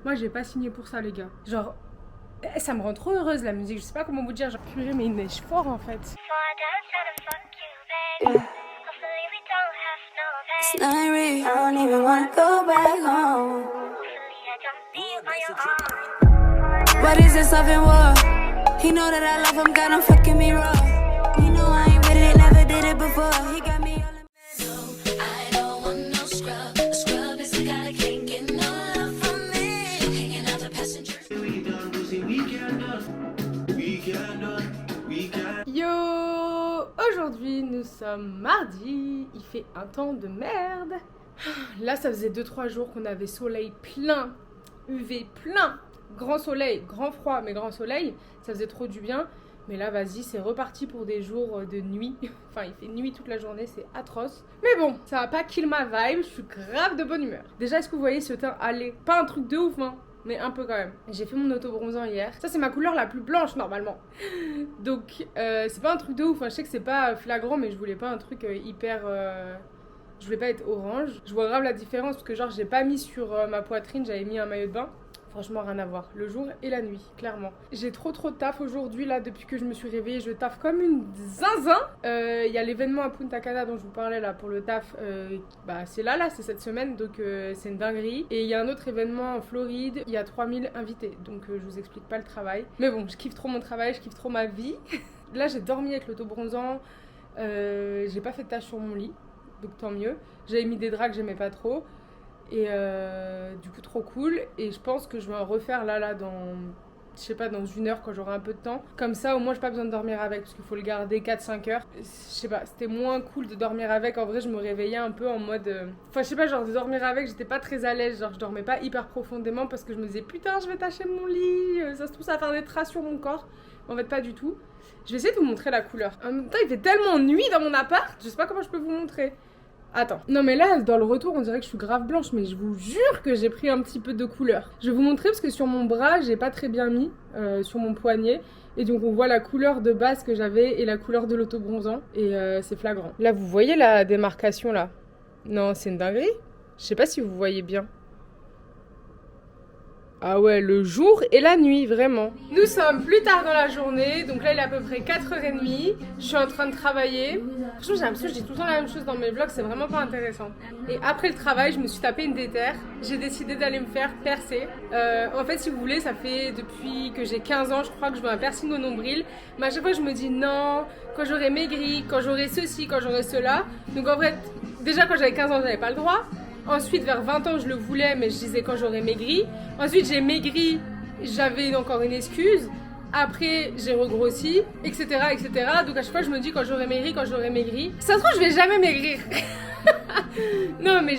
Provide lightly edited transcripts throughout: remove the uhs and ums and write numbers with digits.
Moi j'ai pas signé pour ça les gars. Genre, ça me rend trop heureuse la musique, je sais pas comment vous dire, genre purée mais il neige fort en fait. It's not real, I don't even wanna go back home. What is this love and war? He know that I love him, got him fucking me raw. He know I ain't with it, never did it before. He got me all in. I don't want no scrub. A scrub is a guy that can't get no love from me. Hanging out the passenger. Yo, aujourd'hui nous sommes mardi, il fait un temps de merde. Là ça faisait 2-3 jours qu'on avait soleil plein, UV plein, grand soleil, grand froid mais grand soleil, ça faisait trop du bien. Mais là vas-y c'est reparti pour des jours de nuit, enfin il fait nuit toute la journée, c'est atroce. Mais bon, ça va pas kill ma vibe, je suis grave de bonne humeur. Déjà est-ce que vous voyez ce teint allé? Pas un truc de ouf hein, mais un peu quand même. J'ai fait mon auto-bronzant hier. Ça c'est ma couleur la plus blanche normalement. Donc c'est pas un truc de ouf, hein. Je sais que c'est pas flagrant mais je voulais pas un truc hyper... Je voulais pas être orange. Je vois grave la différence parce que genre j'ai pas mis sur ma poitrine, j'avais mis un maillot de bain. Franchement rien à voir, le jour et la nuit, clairement. J'ai trop de taf aujourd'hui là, depuis que je me suis réveillée, je taffe comme une zinzin. Il y a l'événement à Punta Cana dont je vous parlais là pour le taf, c'est là, c'est cette semaine, donc c'est une dinguerie. Et il y a un autre événement en Floride, il y a 3000 invités, donc je vous explique pas le travail. Mais bon, je kiffe trop mon travail, je kiffe trop ma vie. Là j'ai dormi avec l'auto-bronzant, j'ai pas fait de tâches sur mon lit, donc tant mieux. J'avais mis des draps que j'aimais pas trop. Et du coup trop cool, et je pense que je vais en refaire là dans, je sais pas, dans 1 heure quand j'aurai un peu de temps. Comme ça au moins j'ai pas besoin de dormir avec parce qu'il faut le garder 4-5 heures. Je sais pas, c'était moins cool de dormir avec, en vrai je me réveillais un peu en mode... Enfin je sais pas, genre de dormir avec j'étais pas très à l'aise, genre je dormais pas hyper profondément parce que je me disais putain je vais tacher mon lit, ça se trouve ça va faire des traces sur mon corps. En fait pas du tout. Je vais essayer de vous montrer la couleur. En même temps il fait tellement nuit dans mon appart, je sais pas comment je peux vous montrer. Attends. Non mais là, dans le retour, on dirait que je suis grave blanche, mais je vous jure que j'ai pris un petit peu de couleur. Je vais vous montrer parce que sur mon bras, j'ai pas très bien mis, sur mon poignet. Et donc on voit la couleur de base que j'avais et la couleur de l'auto-bronzant. Et c'est flagrant. Là, vous voyez la démarcation là? Non, c'est une dinguerie. Je sais pas si vous voyez bien. Ah ouais, le jour et la nuit, vraiment. Nous sommes plus tard dans la journée, donc là il est à peu près 4h30. Je suis en train de travailler. Franchement j'ai l'impression que je dis tout le temps la même chose dans mes vlogs, c'est vraiment pas intéressant. Et après le travail, je me suis tapé une déterre. J'ai décidé d'aller me faire percer. En fait si vous voulez, ça fait depuis que j'ai 15 ans, je crois que je veux un piercing au nombril. Mais à chaque fois je me dis non, quand j'aurai maigri, quand j'aurai ceci, quand j'aurai cela. Donc en vrai, déjà quand j'avais 15 ans j'avais pas le droit. Ensuite, vers 20 ans, je le voulais, mais je disais quand j'aurais maigri. Ensuite, j'ai maigri, j'avais encore une excuse. Après, j'ai regrossi, etc., etc. Donc à chaque fois, je me dis quand j'aurais maigri, quand j'aurais maigri. Ça se trouve, je vais jamais maigrir. Non, mais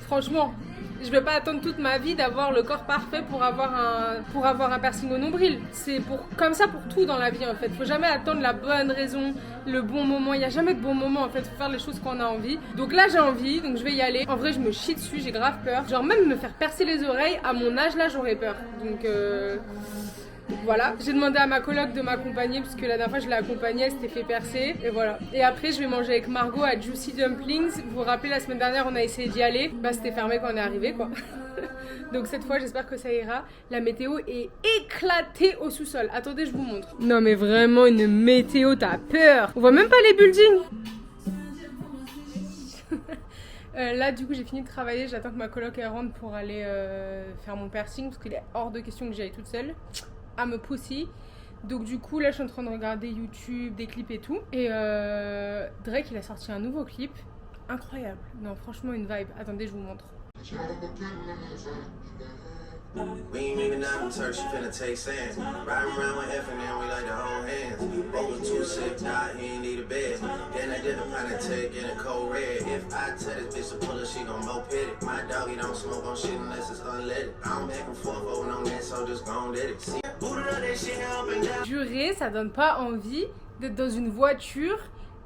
franchement, je vais pas attendre toute ma vie d'avoir le corps parfait pour avoir un piercing au nombril. C'est comme ça pour tout dans la vie en fait. Faut jamais attendre la bonne raison, le bon moment. Il y a jamais de bon moment en fait. Faut faire les choses qu'on a envie. Donc là j'ai envie, donc je vais y aller. En vrai je me chie dessus, j'ai grave peur. Genre même me faire percer les oreilles, à mon âge là j'aurais peur. Donc voilà, j'ai demandé à ma coloc de m'accompagner parce que la dernière fois je l'ai accompagnée, elle s'était fait percer et voilà. Et après je vais manger avec Margot à Juicy Dumplings. Vous vous rappelez la semaine dernière on a essayé d'y aller, c'était fermé quand on est arrivé quoi. Donc cette fois j'espère que ça ira. La météo est éclatée au sous-sol. Attendez je vous montre. Non mais vraiment une météo, t'as peur. On voit même pas les buildings. Là du coup j'ai fini de travailler, j'attends que ma coloc elle rentre pour aller faire mon piercing parce qu'il est hors de question que j'aille toute seule. À me pussy. Donc du coup là je suis en train de regarder YouTube, des clips et tout. Et Drake il a sorti un nouveau clip. Incroyable. Non franchement une vibe. Attendez je vous montre. We ain't even out in Turks, you finna take sand. Riding around with F and then we like to hold hands. Over 2 sip, nah, he ain't need a bed. Then I did a pint of take in a cold red. If I tell this bitch to pull her, she gon' moped it. My doggy don't smoke on shit unless it's unleaded. I don't back and forth voting on that, so just gon' let it. See, booted up that shit up and down. Juré, ça donne pas envie d'être dans une voiture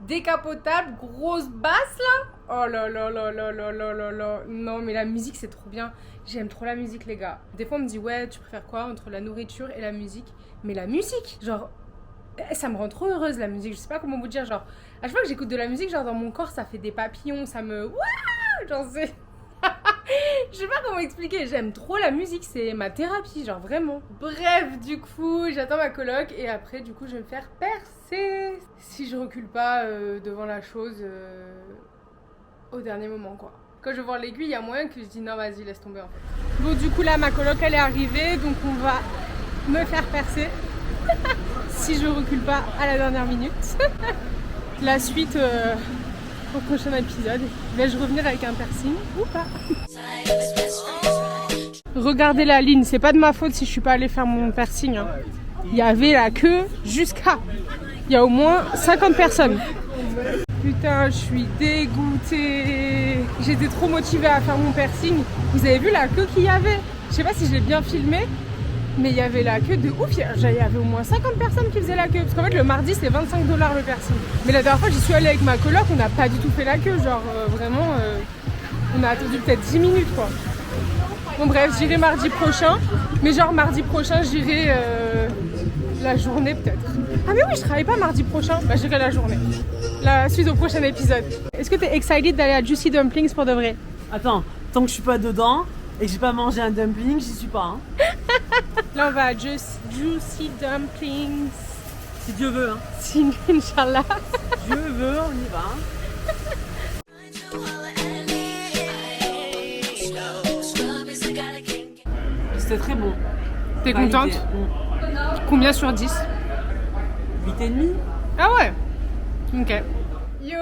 décapotable, grosse basse là. Oh là là là là là là là là. Non mais la musique c'est trop bien. J'aime trop la musique les gars. Des fois on me dit ouais tu préfères quoi entre la nourriture et la musique. Mais la musique, genre ça me rend trop heureuse la musique. Je sais pas comment vous dire, genre à chaque fois que j'écoute de la musique, genre dans mon corps ça fait des papillons, ça me... Ouah, genre c'est... Je sais pas comment expliquer, j'aime trop la musique, c'est ma thérapie, genre vraiment. Bref, du coup, j'attends ma coloc et après, du coup, je vais me faire percer. Si je recule pas devant la chose au dernier moment, quoi. Quand je vois l'aiguille, il y a moyen que je dis non, vas-y, laisse tomber en fait. Bon, du coup, là, ma coloc, elle est arrivée, donc on va me faire percer. Si je recule pas à la dernière minute. La suite au prochain épisode. Vais-je revenir avec un piercing ou pas? Regardez la ligne, c'est pas de ma faute si je suis pas allée faire mon piercing. Hein. Il y avait la queue jusqu'à... Il y a au moins 50 personnes. Putain, je suis dégoûtée. J'étais trop motivée à faire mon piercing. Vous avez vu la queue qu'il y avait? Je sais pas si je l'ai bien filmé, mais il y avait la queue de ouf. Il y avait au moins 50 personnes qui faisaient la queue. Parce qu'en fait, le mardi, c'est 25$ le piercing. Mais la dernière fois, j'y suis allée avec ma coloc, on n'a pas du tout fait la queue. Genre, vraiment, on a attendu peut-être 10 minutes, quoi. Bon, bref, j'irai mardi prochain. Mais genre, mardi prochain, j'irai la journée, peut-être. Ah, mais oui, je travaille pas mardi prochain. Bah, j'irai la journée. La suite au prochain épisode. Est-ce que t'es excited d'aller à Juicy Dumplings pour de vrai? Attends, tant que je suis pas dedans et que j'ai pas mangé un dumpling, j'y suis pas. Hein. Là, on va à Juicy Dumplings. Si Dieu veut. Hein. Si, Inch'Allah. Si Dieu veut, on y va. Hein. C'était très bon. T'es contente? Combien sur 10? 8,5. Ah ouais. Ok. Yo!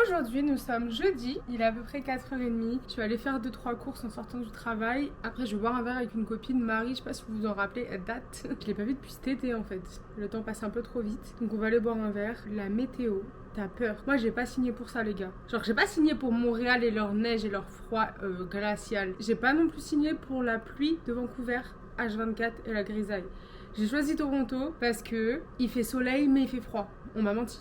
Aujourd'hui, nous sommes jeudi. Il est à peu près 4h30. Je vais aller faire 2-3 courses en sortant du travail. Après, je vais boire un verre avec une copine, Marie. Je sais pas si vous vous en rappelez, elle date. Je l'ai pas vue depuis cet été en fait. Le temps passe un peu trop vite. Donc, on va aller boire un verre. La météo. T'as peur. Moi, j'ai pas signé pour ça, les gars. Genre, j'ai pas signé pour Montréal et leur neige et leur froid glacial. J'ai pas non plus signé pour la pluie de Vancouver, H24 et la grisaille. J'ai choisi Toronto parce que il fait soleil mais il fait froid. On m'a menti.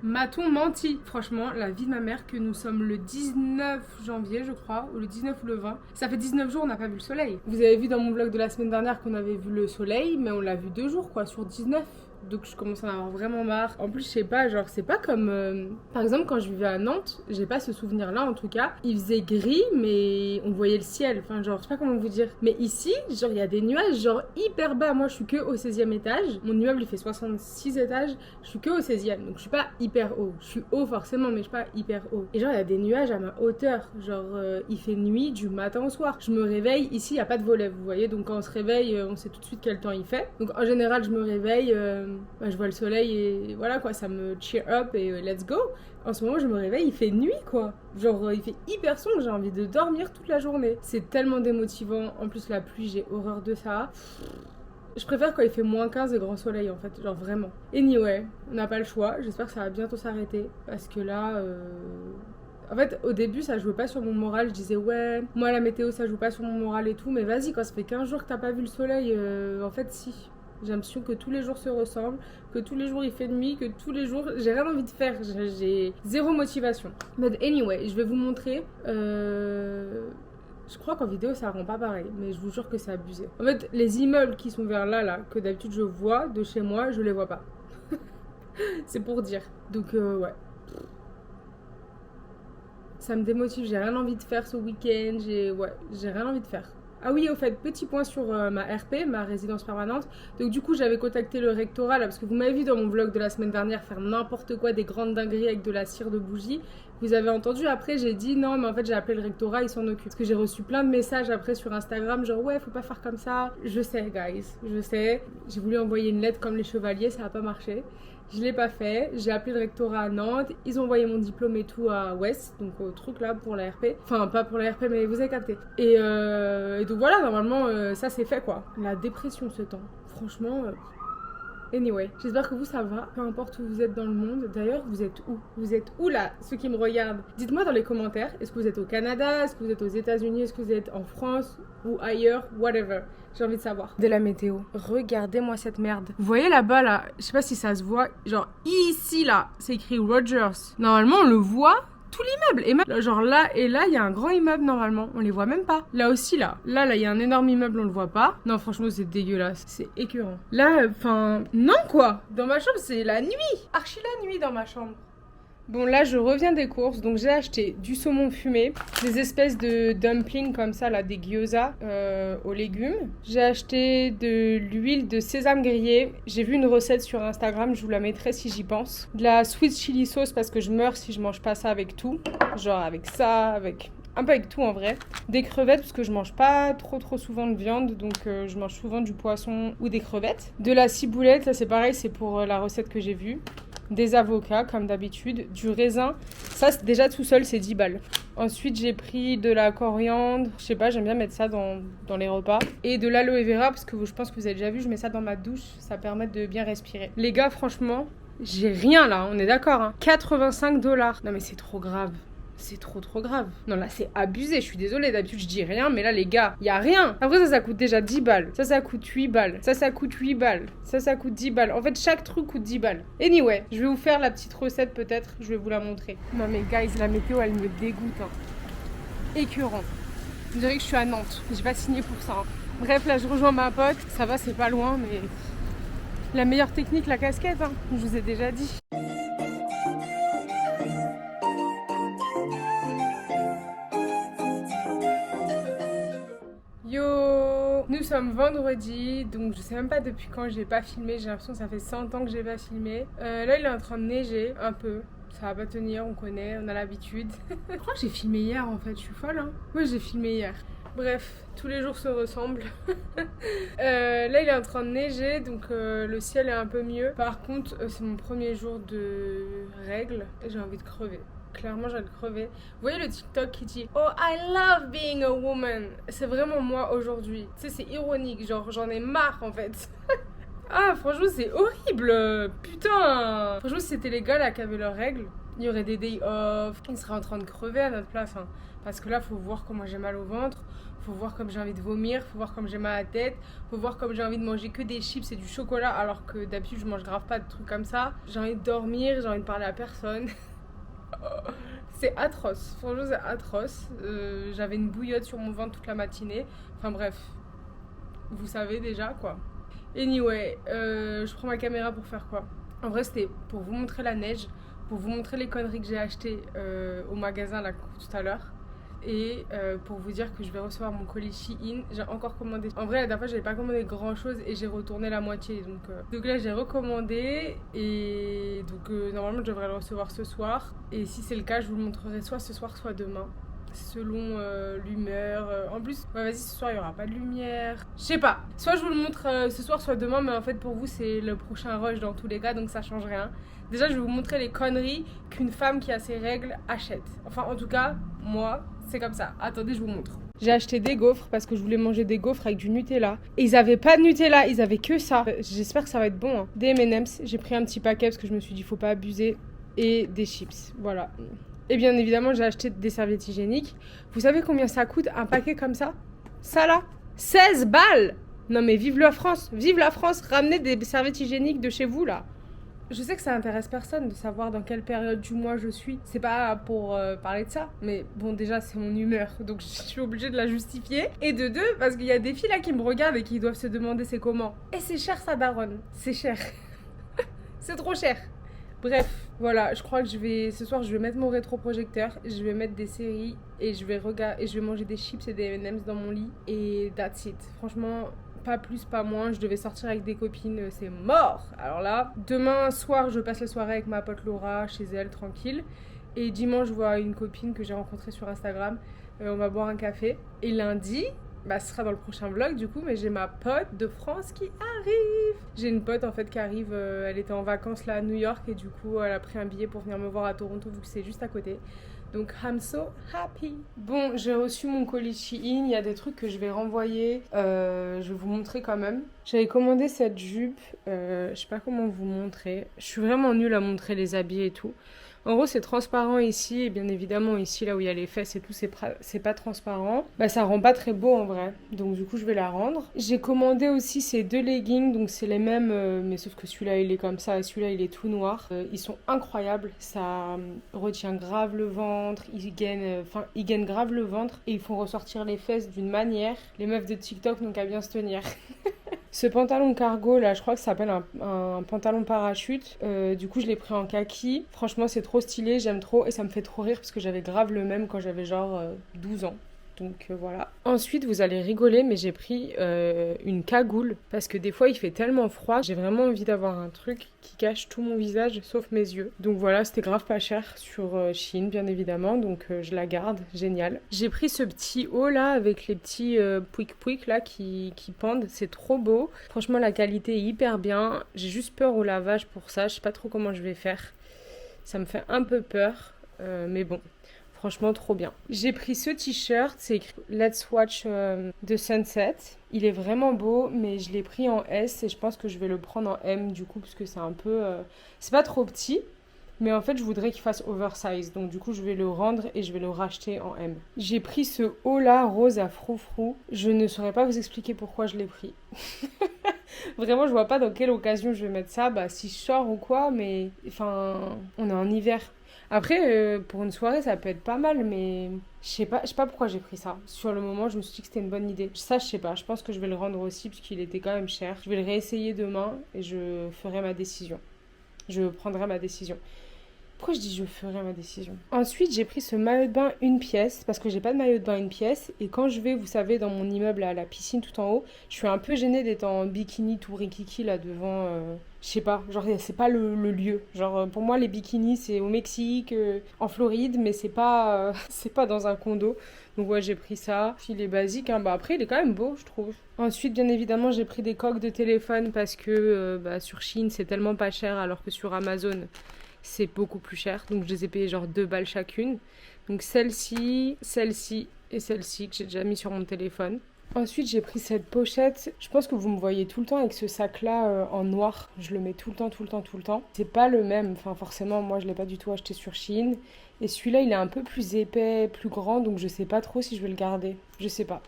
M'a-t-on menti? Franchement, la vie de ma mère, que nous sommes le 19 janvier, je crois, ou le 19 ou le 20. Ça fait 19 jours, on n'a pas vu le soleil. Vous avez vu dans mon vlog de la semaine dernière qu'on avait vu le soleil, mais on l'a vu 2 jours, quoi, sur 19. Donc je commence à en avoir vraiment marre. En plus, je sais pas, genre, c'est pas comme... Par exemple, quand je vivais à Nantes, j'ai pas ce souvenir-là, en tout cas. Il faisait gris, mais on voyait le ciel. Enfin, genre, je sais pas comment vous dire. Mais ici, genre, il y a des nuages, genre, hyper bas. Moi, je suis que au 16e étage. Mon immeuble, il fait 66 étages. Je suis que au 16e. Donc, je suis pas hyper haut. Je suis haut, forcément, mais je suis pas hyper haut. Et genre, il y a des nuages à ma hauteur. Genre, il fait nuit du matin au soir. Je me réveille. Ici, il y a pas de volet, vous voyez. Donc, quand on se réveille, on sait tout de suite quel temps il fait. Donc, en général, je me réveille... je vois le soleil et voilà quoi, ça me cheer up et let's go. En ce moment, je me réveille, il fait nuit quoi. Genre, il fait hyper sombre, j'ai envie de dormir toute la journée. C'est tellement démotivant. En plus, la pluie, j'ai horreur de ça. Je préfère quand il fait moins 15 et grand soleil en fait, genre vraiment. Anyway, on n'a pas le choix. J'espère que ça va bientôt s'arrêter parce que là... En fait, au début, ça jouait pas sur mon moral. Je disais, ouais, moi la météo, ça joue pas sur mon moral et tout. Mais vas-y, quand ça fait 15 jours que t'as pas vu le soleil, en fait, si. J'ai l'impression que tous les jours se ressemblent, que tous les jours il fait nuit, que tous les jours j'ai rien envie de faire, j'ai zéro motivation. But anyway, je vais vous montrer. Je crois qu'en vidéo ça rend pas pareil, mais je vous jure que c'est abusé. En fait, les immeubles qui sont vers là, que d'habitude je vois de chez moi, je les vois pas. C'est pour dire. Donc ouais. Ça me démotive, j'ai rien envie de faire ce week-end, j'ai rien envie de faire. Ah oui, au fait, petit point sur ma RP, ma résidence permanente. Donc du coup, j'avais contacté le rectorat, là, parce que vous m'avez vu dans mon vlog de la semaine dernière faire n'importe quoi, des grandes dingueries avec de la cire de bougie. Vous avez entendu, après j'ai dit non, mais en fait j'ai appelé le rectorat, ils s'en occupent. Parce que j'ai reçu plein de messages après sur Instagram, genre ouais, faut pas faire comme ça. Je sais, guys, je sais. J'ai voulu envoyer une lettre comme les chevaliers, ça a pas marché. Je l'ai pas fait, j'ai appelé le rectorat à Nantes, ils ont envoyé mon diplôme et tout à West, donc au truc là pour la RP. Enfin, pas pour la RP, mais vous avez capté. Et donc voilà, normalement, ça c'est fait quoi. La dépression ce temps, franchement... Anyway, j'espère que vous ça va, peu importe où vous êtes dans le monde. D'ailleurs, vous êtes où? Vous êtes où là, ceux qui me regardent? Dites-moi dans les commentaires, est-ce que vous êtes au Canada? Est-ce que vous êtes aux États-Unis? Est-ce que vous êtes en France? Ou ailleurs? Whatever. J'ai envie de savoir. De la météo. Regardez-moi cette merde. Vous voyez là-bas là, je sais pas si ça se voit, genre ici là, c'est écrit Rogers. Normalement on le voit. Tout l'immeuble. Et même, genre là et là, il y a un grand immeuble normalement. On les voit même pas. Là aussi, là, il y a un énorme immeuble, on le voit pas. Non, franchement, c'est dégueulasse. C'est écœurant. Là, enfin, non quoi. Dans ma chambre, c'est la nuit. Archi la nuit dans ma chambre. Bon là je reviens des courses, donc j'ai acheté du saumon fumé, des espèces de dumplings comme ça là, des gyoza aux légumes. J'ai acheté de l'huile de sésame grillée, j'ai vu une recette sur Instagram, je vous la mettrai si j'y pense. De la sweet chili sauce parce que je meurs si je mange pas ça avec tout, genre avec ça, avec... un peu avec tout en vrai. Des crevettes parce que je mange pas trop souvent de viande, donc je mange souvent du poisson ou des crevettes. De la ciboulette, ça c'est pareil, c'est pour la recette que j'ai vue. Des avocats comme d'habitude, du raisin, ça déjà tout seul c'est 10 balles. Ensuite j'ai pris de la coriandre, je sais pas, j'aime bien mettre ça dans les repas. Et de l'aloe vera parce que je pense que vous avez déjà vu, je mets ça dans ma douche, ça permet de bien respirer. Les gars franchement, j'ai rien là, on est d'accord hein. 85 $. Non mais c'est trop grave. C'est trop grave. Non là c'est abusé, je suis désolée, d'habitude je dis rien, mais là les gars, y a rien. Après ça coûte déjà 10 balles, ça coûte 8 balles, ça coûte 8 balles, ça coûte 10 balles. En fait chaque truc coûte 10 balles. Anyway, je vais vous faire la petite recette peut-être, je vais vous la montrer. Non mais guys, la météo elle me dégoûte hein. Écœurant. Je dirais que je suis à Nantes, j'ai pas signé pour ça hein. Bref là je rejoins ma pote, ça va c'est pas loin mais... La meilleure technique la casquette hein, je vous ai déjà dit. Yo, nous sommes vendredi, donc je sais même pas depuis quand j'ai pas filmé, j'ai l'impression que ça fait 100 ans que j'ai pas filmé. Là il est en train de neiger un peu, ça va pas tenir, on connaît, on a l'habitude. Je crois que j'ai filmé hier en fait, je suis folle hein. Oui j'ai filmé hier. Bref, tous les jours se ressemblent. Là il est en train de neiger, donc le ciel est un peu mieux. Par contre c'est mon premier jour de règles et j'ai envie de crever. Clairement j'ai envie de crever. Vous voyez le TikTok qui dit "Oh I love being a woman", c'est vraiment moi aujourd'hui. Tu sais c'est ironique, genre j'en ai marre en fait. Ah franchement c'est horrible. Putain. Franchement si c'était les gars là qui avaient leurs règles, il y aurait des day off, ils seraient en train de crever à notre place hein. Parce que là faut voir comment j'ai mal au ventre, faut voir comme j'ai envie de vomir, faut voir comme j'ai mal à la tête, faut voir comme j'ai envie de manger que des chips et du chocolat alors que d'habitude je mange grave pas de trucs comme ça. J'ai envie de dormir, j'ai envie de parler à personne. C'est atroce, franchement c'est atroce. J'avais une bouillotte sur mon ventre toute la matinée. Enfin bref, vous savez déjà quoi. Anyway, je prends ma caméra pour faire quoi? En vrai c'était pour vous montrer la neige, pour vous montrer les conneries que j'ai achetées au magasin là tout à l'heure. Et pour vous dire que je vais recevoir mon colis Shein. J'ai encore commandé. En vrai la dernière fois j'avais pas commandé grand chose et j'ai retourné la moitié. Donc là j'ai recommandé et donc normalement je devrais le recevoir ce soir. Et si c'est le cas je vous le montrerai soit ce soir soit demain. Selon l'humeur. En plus, ouais, vas-y, ce soir il y aura pas de lumière. Je sais pas. Soit je vous le montre ce soir, soit demain, mais en fait pour vous c'est le prochain rush dans tous les cas, donc ça change rien. Déjà, je vais vous montrer les conneries qu'une femme qui a ses règles achète. Enfin, en tout cas, moi, c'est comme ça. Attendez, je vous montre. J'ai acheté des gaufres parce que je voulais manger des gaufres avec du Nutella. Et ils avaient pas de Nutella, ils avaient que ça. J'espère que ça va être bon. Hein. Des M&M's, j'ai pris un petit paquet parce que je me suis dit faut pas abuser. Et des chips, voilà. Et bien évidemment, j'ai acheté des serviettes hygiéniques. Vous savez combien ça coûte un paquet comme ça? Ça là 16 balles. Non mais vive la France, ramenez des serviettes hygiéniques de chez vous là. Je sais que ça intéresse personne de savoir dans quelle période du mois je suis. C'est pas pour parler de ça, mais bon déjà c'est mon humeur, donc je suis obligée de la justifier. Et de deux, parce qu'il y a des filles là qui me regardent et qui doivent se demander c'est comment. Et c'est cher ça daronne, c'est cher. C'est trop cher. Bref, voilà, je crois que ce soir je vais mettre mon rétroprojecteur, je vais mettre des séries et je vais manger des chips et des M&M's dans mon lit et that's it. Franchement, pas plus, pas moins, je devais sortir avec des copines, c'est mort. Alors là, demain soir, je passe la soirée avec ma pote Laura chez elle, tranquille. Et dimanche, je vois une copine que j'ai rencontrée sur Instagram, on va boire un café. Et lundi, ce sera dans le prochain vlog du coup, mais j'ai ma pote de France qui arrive. J'ai une pote en fait qui arrive, elle était en vacances là à New York et du coup elle a pris un billet pour venir me voir à Toronto vu que c'est juste à côté. Donc I'm so happy. Bon, j'ai reçu mon colis Shein, il y a des trucs que je vais renvoyer, je vais vous montrer quand même. J'avais commandé cette jupe, je sais pas comment vous montrer. Je suis vraiment nulle à montrer les habits et tout. En gros, c'est transparent ici, et bien évidemment, ici, là où il y a les fesses et tout, c'est pas transparent. Ça rend pas très beau en vrai, donc du coup, je vais la rendre. J'ai commandé aussi ces deux leggings, donc c'est les mêmes, mais sauf que celui-là, il est comme ça, et celui-là, il est tout noir. Ils sont incroyables, ça retient grave le ventre, ils gainent grave le ventre, et ils font ressortir les fesses d'une manière. Les meufs de TikTok n'ont qu'à bien se tenir. Ce pantalon cargo là, je crois que ça s'appelle un pantalon parachute. Du coup, je l'ai pris en kaki. Franchement, c'est trop stylé, j'aime trop et ça me fait trop rire parce que j'avais grave le même quand j'avais genre 12 ans. Donc voilà. Ensuite, vous allez rigoler, mais j'ai pris une cagoule parce que des fois il fait tellement froid. J'ai vraiment envie d'avoir un truc qui cache tout mon visage sauf mes yeux. Donc voilà, c'était grave pas cher sur Shein bien évidemment. Donc je la garde, génial. J'ai pris ce petit haut là avec les petits pouic là qui pendent. C'est trop beau. Franchement, la qualité est hyper bien. J'ai juste peur au lavage pour ça. Je sais pas trop comment je vais faire. Ça me fait un peu peur, mais bon. Franchement, trop bien. J'ai pris ce t-shirt, c'est écrit Let's Watch the Sunset. Il est vraiment beau, mais je l'ai pris en S et je pense que je vais le prendre en M du coup, parce que c'est un peu... c'est pas trop petit, mais en fait, je voudrais qu'il fasse oversize. Donc du coup, je vais le rendre et je vais le racheter en M. J'ai pris ce haut-là, rose à froufrou. Je ne saurais pas vous expliquer pourquoi je l'ai pris. Vraiment, je vois pas dans quelle occasion je vais mettre ça. Bah, si je sors ou quoi, mais... Enfin, on est en hiver. Après, pour une soirée, ça peut être pas mal, mais je sais pas pourquoi j'ai pris ça. Sur le moment, je me suis dit que c'était une bonne idée. Ça, je sais pas. Je pense que je vais le rendre aussi, puisqu'il était quand même cher. Je vais le réessayer demain et je ferai ma décision. Je prendrai ma décision. Pourquoi je dis je ferai ma décision? Ensuite, j'ai pris ce maillot de bain une pièce, parce que j'ai pas de maillot de bain une pièce. Et quand je vais, vous savez, dans mon immeuble à la piscine tout en haut, je suis un peu gênée d'être en bikini tout rikiki là devant... Je sais pas, genre c'est pas le lieu. Genre pour moi les bikinis c'est au Mexique, en Floride, mais c'est pas dans un condo. Donc ouais, j'ai pris ça. Il est basique, hein. Bah après il est quand même beau je trouve. Ensuite bien évidemment j'ai pris des coques de téléphone parce que sur Shein c'est tellement pas cher alors que sur Amazon c'est beaucoup plus cher. Donc je les ai payées genre 2 balles chacune. Donc celle-ci et celle-ci que j'ai déjà mis sur mon téléphone. Ensuite, j'ai pris cette pochette. Je pense que vous me voyez tout le temps avec ce sac-là en noir. Je le mets tout le temps. C'est pas le même. Enfin, forcément, moi, je l'ai pas du tout acheté sur Shein. Et celui-là, il est un peu plus épais, plus grand. Donc, je sais pas trop si je vais le garder. Je sais pas.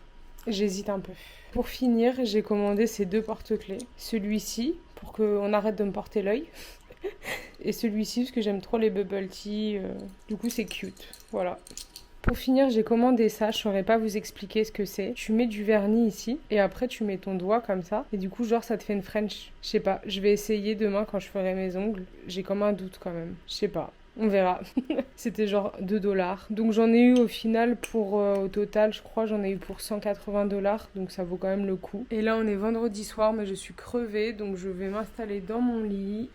J'hésite un peu. Pour finir, j'ai commandé ces 2 porte-clés. Celui-ci, pour qu'on arrête de me porter l'œil. Et celui-ci, parce que j'aime trop les bubble tea. Du coup, c'est cute. Voilà. Pour finir, j'ai commandé ça, je saurais pas vous expliquer ce que c'est. Tu mets du vernis ici et après tu mets ton doigt comme ça et du coup genre ça te fait une French. Je sais pas, je vais essayer demain quand je ferai mes ongles. J'ai comme un doute quand même, je sais pas. On verra. C'était genre 2$. Donc j'en ai eu au final pour, au total, je crois, j'en ai eu pour 180$. Donc ça vaut quand même le coup. Et là on est vendredi soir mais je suis crevée donc je vais m'installer dans mon lit.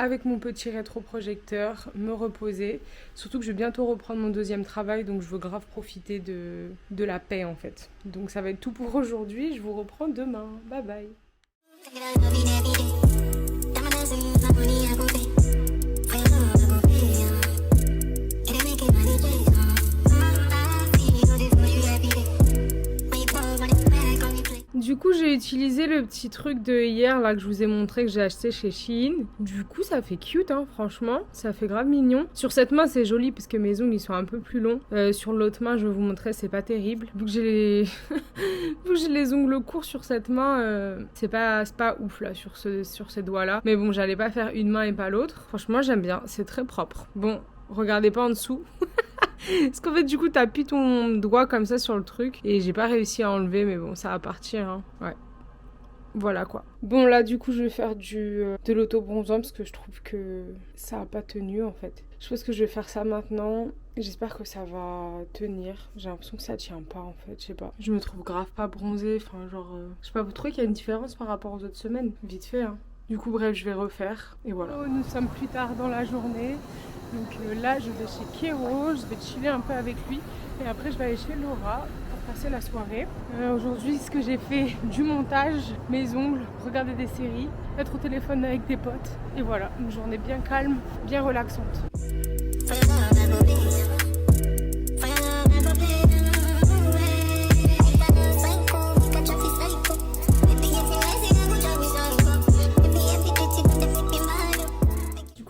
Avec mon petit rétroprojecteur, me reposer. Surtout que je vais bientôt reprendre mon 2e travail, donc je veux grave profiter de la paix en fait. Donc ça va être tout pour aujourd'hui, je vous reprends demain. Bye bye. Du coup, j'ai utilisé le petit truc de hier là que je vous ai montré que j'ai acheté chez Shein. Du coup, ça fait cute, hein, franchement. Ça fait grave mignon. Sur cette main, c'est joli parce que mes ongles ils sont un peu plus longs. Sur l'autre main, je vais vous montrer, c'est pas terrible. Vu que j'ai les ongles courts sur cette main, c'est pas ouf là sur ces doigts là. Mais bon, j'allais pas faire une main et pas l'autre. Franchement, j'aime bien. C'est très propre. Bon, regardez pas en dessous. Parce qu'en fait du coup t'appuies ton doigt comme ça sur le truc et j'ai pas réussi à enlever mais bon ça va partir hein. Ouais. Voilà quoi. Bon là du coup je vais faire de l'auto-bronzant parce que je trouve que ça a pas tenu en fait. Je pense que je vais faire ça maintenant. J'espère que ça va tenir. J'ai l'impression que ça tient pas en fait, je sais pas. Je me trouve grave pas bronzée, enfin genre... Je sais pas, vous trouvez qu'il y a une différence par rapport aux autres semaines? Vite fait hein. Du coup bref je vais refaire et voilà. Nous sommes plus tard dans la journée. Donc là, je vais chez Kero, je vais chiller un peu avec lui. Et après, je vais aller chez Laura pour passer la soirée. Aujourd'hui, ce que j'ai fait, du montage, mes ongles, regarder des séries, être au téléphone avec des potes. Et voilà, une journée bien calme, bien relaxante.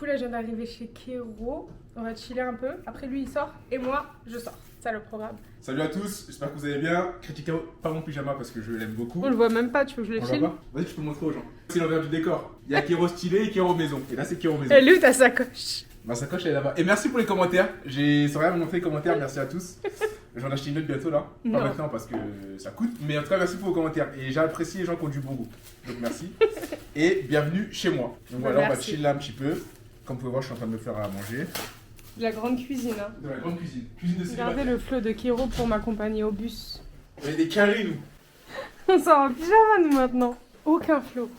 Là je viens d'arriver chez Kero, on va chiller un peu, après lui il sort et moi je sors, c'est le programme. Salut à tous, j'espère que vous allez bien. Critiquez pas mon pyjama parce que je l'aime beaucoup. On le voit même pas, tu veux que je le filme? Vas-y, tu peux le montrer aux gens. C'est l'envers du décor, il y a Kero stylé et Kero maison, et là c'est Kero maison. Et lui ta sacoche? Ma sacoche elle est là-bas. Et merci pour les commentaires, j'ai sans rien me montrer les commentaires, merci à tous. Je vais en acheter une autre bientôt là. Non. Pas maintenant parce que ça coûte. Mais en tout cas, merci pour vos commentaires. Et j'ai apprécié les gens qui ont du bon goût. Donc merci. Et bienvenue chez moi. Donc voilà, on va Merci. chill là un petit peu. Comme vous pouvez voir, je suis en train de me faire à manger. La grande cuisine, hein. Dans la grande cuisine. Cuisine de Regardez célibataire. le flot de Kéro pour m'accompagner au bus. On est des carrés, nous. On sort en pyjama, nous, maintenant. Aucun flot.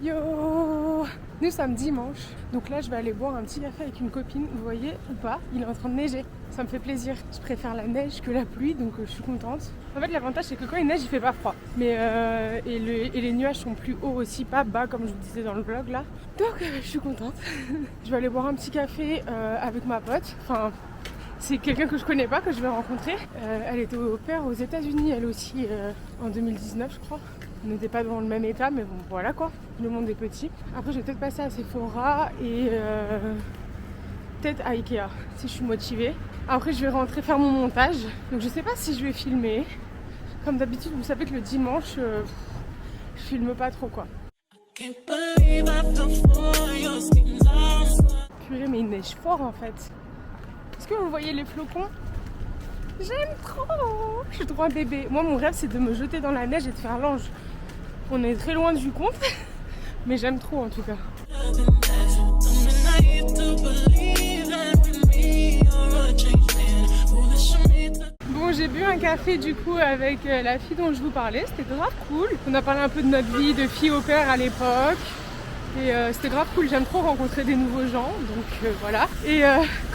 Yo! Nous sommes dimanche, donc là je vais aller boire un petit café avec une copine, vous voyez ou pas, il est en train de neiger, ça me fait plaisir. Je préfère la neige que la pluie, donc je suis contente. En fait l'avantage c'est que quand il neige il fait pas froid, mais et les nuages sont plus hauts aussi, pas bas comme je vous disais dans le vlog là. Donc je suis contente. Je vais aller boire un petit café avec ma pote, enfin c'est quelqu'un que je connais pas, que je vais rencontrer. Elle était au pair aux États-Unis, elle aussi en 2019 je crois. On n'était pas dans le même état, mais bon, voilà quoi. Le monde est petit. Après, je vais peut-être passer à Sephora et peut-être à Ikea, si je suis motivée. Après, je vais rentrer faire mon montage. Donc, je sais pas si je vais filmer. Comme d'habitude, vous savez que le dimanche, je filme pas trop quoi. Purée, mais il neige fort en fait. Est-ce que vous voyez les flocons? J'aime trop! Je suis trop un bébé. Moi, mon rêve, c'est de me jeter dans la neige et de faire l'ange. On est très loin du compte, mais j'aime trop en tout cas. Bon, j'ai bu un café du coup avec la fille dont je vous parlais. C'était grave cool. On a parlé un peu de notre vie de fille au pair à l'époque. Et c'était grave cool, j'aime trop rencontrer des nouveaux gens, donc voilà. Et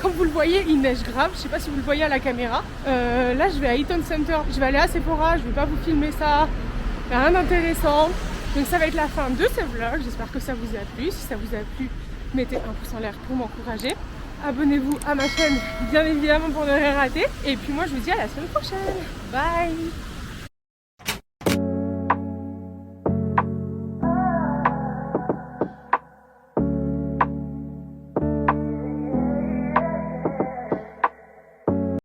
comme vous le voyez, il neige grave, je sais pas si vous le voyez à la caméra. Là je vais à Eaton Center, je vais aller à Sephora, je vais pas vous filmer ça, y a rien d'intéressant. Donc ça va être la fin de ce vlog, j'espère que ça vous a plu. Si ça vous a plu, mettez un pouce en l'air pour m'encourager. Abonnez-vous à ma chaîne, bien évidemment pour ne rien rater. Et puis moi je vous dis à la semaine prochaine, bye.